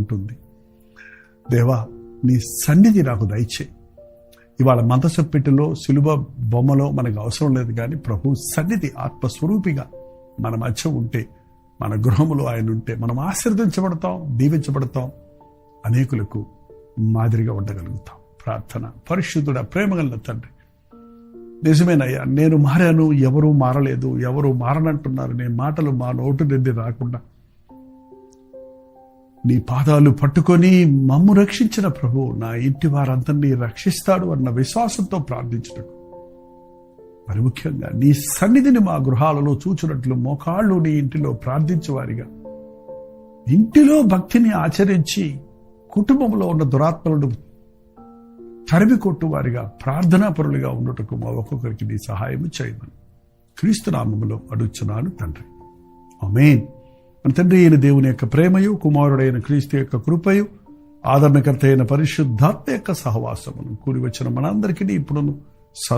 ఉంటుంది. దేవా, నీ సన్నిధి నాకు దయచేయి. ఇవాళ మందసపెట్టెలో సిలువ బొమ్మలో మనకు అవసరం లేదు, కానీ ప్రభు సన్నిధి ఆత్మస్వరూపిగా మన మధ్య ఉంటే, మన గృహములో ఆయన ఉంటే మనం ఆశీర్వదించబడతాం, దీవించబడతాం, అనేకులకు మాదిరిగా ఉండగలుగుతాం. ప్రార్థన. పరిశుద్ధుడా, ప్రేమగల తండ్రి, నిజమేనయ్యా, నేను మారాను, ఎవరూ మారలేదు, ఎవరు మారనంటున్నారు, నీ మాటలు మా నోటు నుండి రాకుండా నీ పాదాలు పట్టుకొని మమ్ము రక్షించిన ప్రభు నా ఇంటి వారందరినీ రక్షిస్తాడు అన్న విశ్వాసంతో ప్రార్థించినట్టు, మరి ముఖ్యంగా నీ సన్నిధిని మా గృహాలలో చూచినట్లు మోకాళ్ళు నీ ఇంటిలో ప్రార్థించేవారిగా, ఇంటిలో భక్తిని ఆచరించి కుటుంబంలో ఉన్న దురాత్మలను తరిమి కొట్టువారిగా, ప్రార్థనాపరులుగా ఉన్నట్టుకు మా ఒక్కొక్కరికి నీ సహాయం చేయమని క్రీస్తు నామములో అడుగుచున్నాను తండ్రి. ఆమేన్. మన తండ్రి అయిన దేవుని యొక్క ప్రేమయు, కుమారుడైన క్రీస్తు యొక్క కృపయు, ఆదరణకర్త అయిన పరిశుద్ధాత్మ యొక్క సహవాసమును కూడి వచ్చిన మనందరికీ ఇప్పుడును